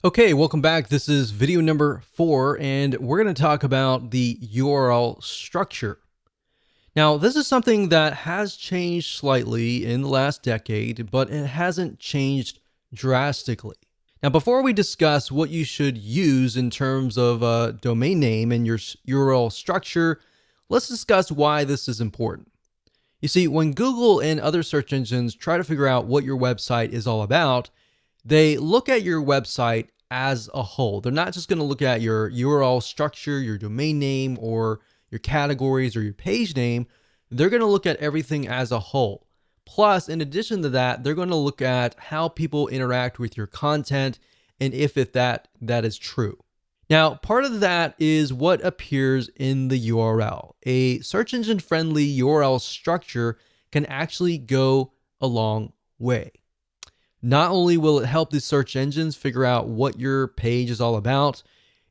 Okay, welcome back. This is video number 4, and we're going to talk about the URL structure. Now, this is something that has changed slightly in the last decade, but it hasn't changed drastically. Now, before we discuss what you should use in terms of a domain name and your URL structure, let's discuss why this is important. You see, when Google and other search engines try to figure out what your website is all about, they look at your website as a whole. They're not just going to look at your URL structure, your domain name, or your categories or your page name. They're going to look at everything as a whole. Plus, in addition to that, they're going to look at how people interact with your content and if that is true. Now, part of that is what appears in the URL. A search engine friendly URL structure can actually go a long way. Not only will it help the search engines figure out what your page is all about,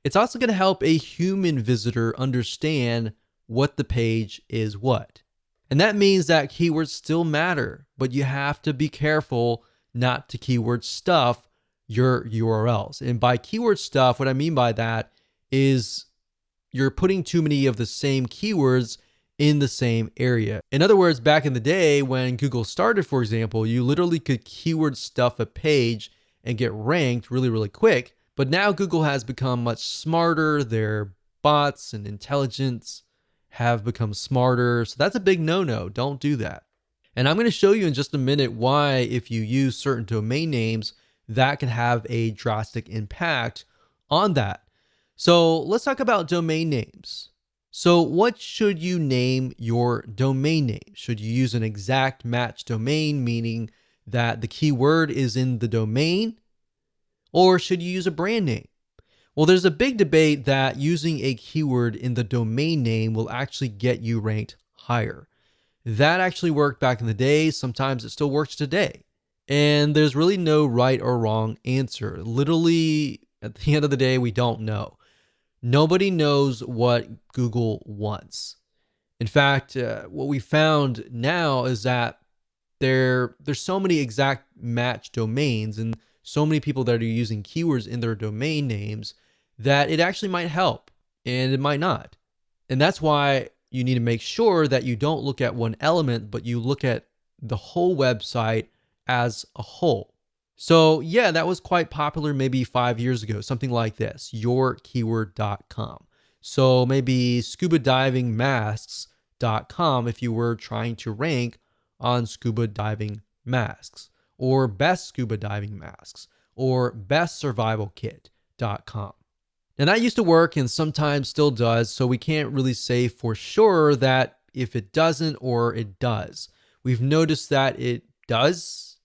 it's also going to help a human visitor understand what the page is what. And that means that keywords still matter, but you have to be careful not to keyword stuff your URLs. And by keyword stuff, what I mean by that is you're putting too many of the same keywords in the same area. In other words, back in the day when Google started, for example, you literally could keyword stuff a page and get ranked really, really quick. But now Google has become much smarter. Their bots and intelligence have become smarter. So that's a big no-no. Don't do that. And I'm going to show you in just a minute why, if you use certain domain names, that can have a drastic impact on that. So let's talk about domain names. So what should you name your domain name? Should you use an exact match domain, meaning that the keyword is in the domain? Or should you use a brand name? Well, there's a big debate that using a keyword in the domain name will actually get you ranked higher. That actually worked back in the day. Sometimes it still works today. And there's really no right or wrong answer. Literally, at the end of the day, we don't know. Nobody knows what Google wants. In fact, what we found now is that there's so many exact match domains and so many people that are using keywords in their domain names that it actually might help and it might not. And that's why you need to make sure that you don't look at one element, but you look at the whole website as a whole. So yeah, that was quite popular maybe 5 years ago, something like this, yourkeyword.com. So maybe scubadivingmasks.com if you were trying to rank on scuba diving masks, or best scuba diving masks, or bestsurvivalkit.com. And that used to work and sometimes still does, so we can't really say for sure that if it doesn't or it does. We've noticed that it does,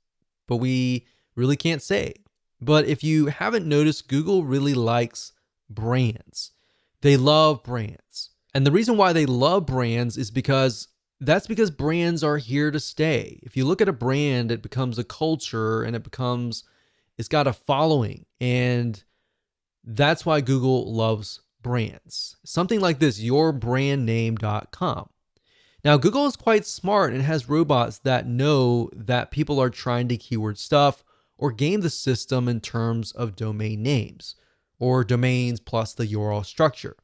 but we really can't say. But if you haven't noticed, Google really likes brands. They love brands. And the reason why they love brands is because brands are here to stay. If you look at a brand, it becomes a culture and it's got a following. And that's why Google loves brands. Something like this, yourbrandname.com. Now, Google is quite smart and has robots that know that people are trying to keyword stuff or game the system in terms of domain names or domains plus the URL structure.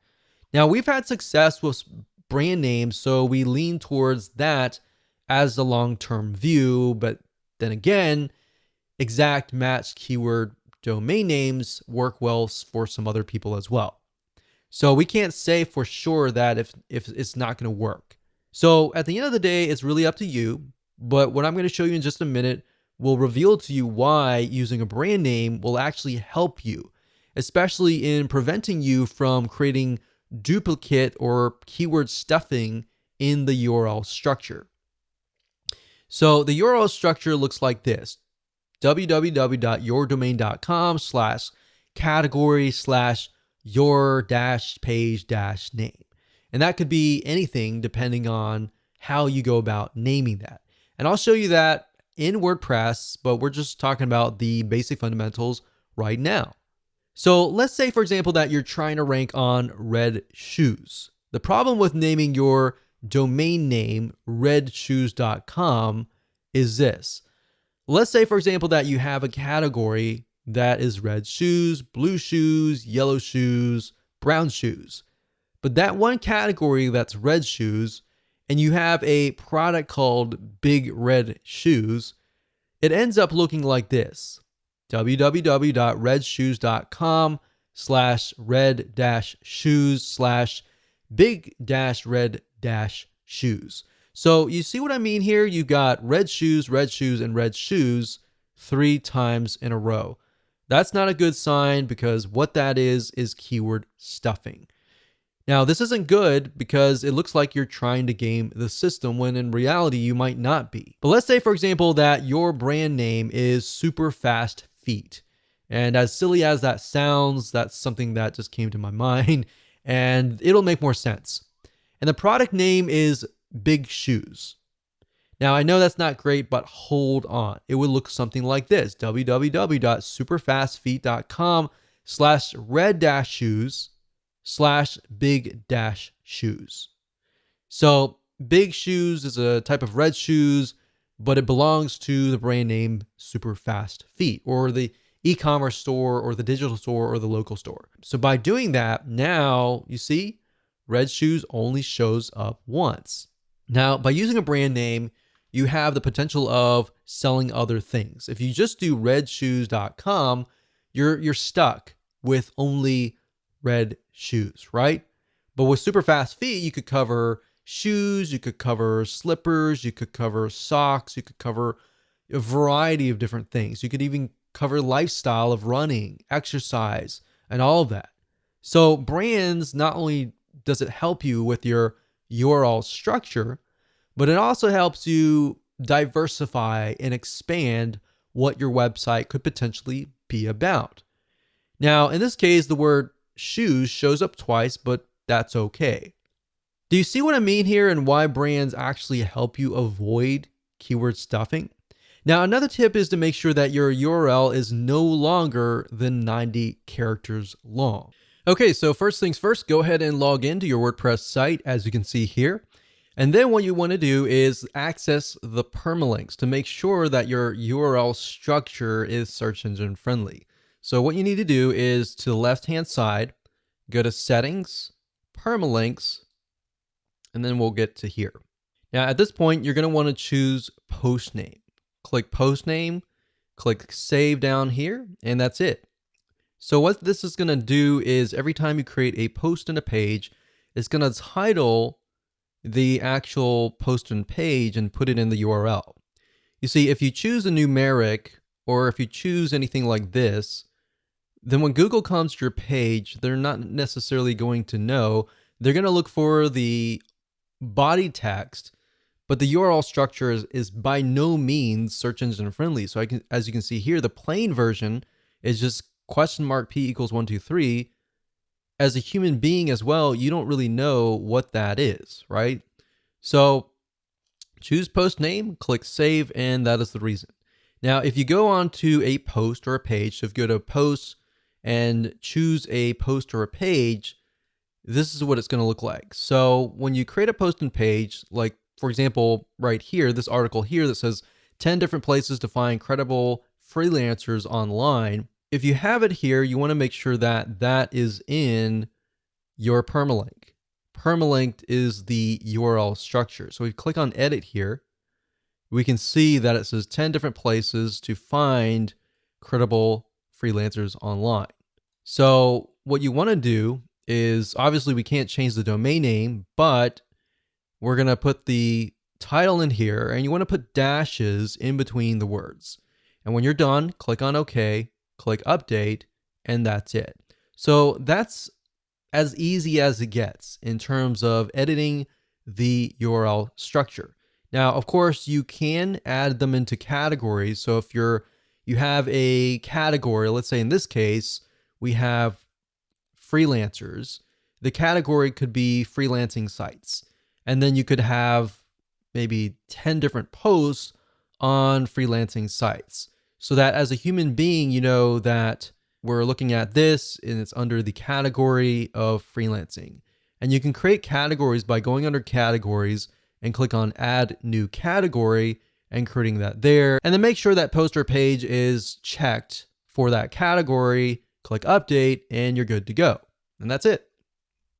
Now, we've had success with brand names, so we lean towards that as the long-term view. But then again, exact match keyword domain names work well for some other people as well. So we can't say for sure that if it's not going to work. So at the end of the day, it's really up to you. But what I'm going to show you in just a minute will reveal to you why using a brand name will actually help you, especially in preventing you from creating duplicate or keyword stuffing in the URL structure. So the URL structure looks like this: www.yourdomain.com/category/your-page-name. And that could be anything depending on how you go about naming that. And I'll show you that in WordPress, but we're just talking about the basic fundamentals right now. So let's say, for example, that you're trying to rank on red shoes. The problem with naming your domain name redshoes.com is this. Let's say, for example, that you have a category that is red shoes, blue shoes, yellow shoes, brown shoes. But that one category that's red shoes, and you have a product called Big Red Shoes, it ends up looking like this: www.red-shoes.com/red-shoes/big-red-shoes. So you see what I mean here? You've got red shoes, and red shoes 3 times in a row. That's not a good sign, because what that is keyword stuffing. Now, this isn't good because it looks like you're trying to game the system when in reality you might not be. But let's say, for example, that your brand name is Super Fast Feet. And as silly as that sounds, that's something that just came to my mind, and it'll make more sense. And the product name is Big Shoes. Now, I know that's not great, but hold on. It would look something like this: www.superfastfeet.com/red-shoes/big-shoes. So Big Shoes is a type of red shoes, but it belongs to the brand name Super Fast Feet, or the e-commerce store, or the digital store, or the local store. So by doing that, now you see red shoes only shows up once. Now, by using a brand name, you have the potential of selling other things. If you just do redshoes.com, you're stuck with only red shoes, right? But with Super Fast Feet, you could cover shoes, you could cover slippers, you could cover socks, you could cover a variety of different things. You could even cover lifestyle of running, exercise, and all of that. So brands, not only does it help you with your URL structure, but it also helps you diversify and expand what your website could potentially be about. Now, in this case, the word shoes shows up twice, but that's okay. Do you see what I mean here, and why brands actually help you avoid keyword stuffing? Now, another tip is to make sure that your URL is no longer than 90 characters long. Okay, so first things first, go ahead and log into your WordPress site, as you can see here. And then what you want to do is access the permalinks to make sure that your URL structure is search engine friendly. So what you need to do is, to the left-hand side, go to Settings, Permalinks, and then we'll get to here. Now, at this point, you're going to want to choose Post Name. Click Post Name, click Save down here, and that's it. So what this is going to do is, every time you create a post in a page, it's going to title the actual post and page and put it in the URL. You see, if you choose a numeric, or if you choose anything like this, then when Google comes to your page, they're not necessarily going to know. They're going to look for the body text, but the URL structure is by no means search engine friendly. So as you can see here, the plain version is just $P=123. As a human being as well, you don't really know what that is, right? So choose post name, click save, and that is the reason. Now, if you go on to a post or a page, so if you go to posts and choose a post or a page, this is what it's going to look like. So when you create a post and page, like for example, right here, this article here that says 10 different places to find credible freelancers online. If you have it here, you want to make sure that that is in your permalink. Permalinked is the URL structure. So we click on edit here. We can see that it says 10 different places to find credible freelancers online. So what you want to do is, obviously we can't change the domain name, but we're going to put the title in here, and you want to put dashes in between the words. And when you're done, click on OK, click update, and that's it. So that's as easy as it gets in terms of editing the URL structure. Now, of course, you can add them into categories. So if you have a category, let's say in this case, we have freelancers. The category could be freelancing sites. And then you could have maybe 10 different posts on freelancing sites, so that as a human being, you know that we're looking at this and it's under the category of freelancing. And you can create categories by going under categories and click on add new category and creating that there. And then make sure that post or page is checked for that category, click update, and you're good to go. And that's it.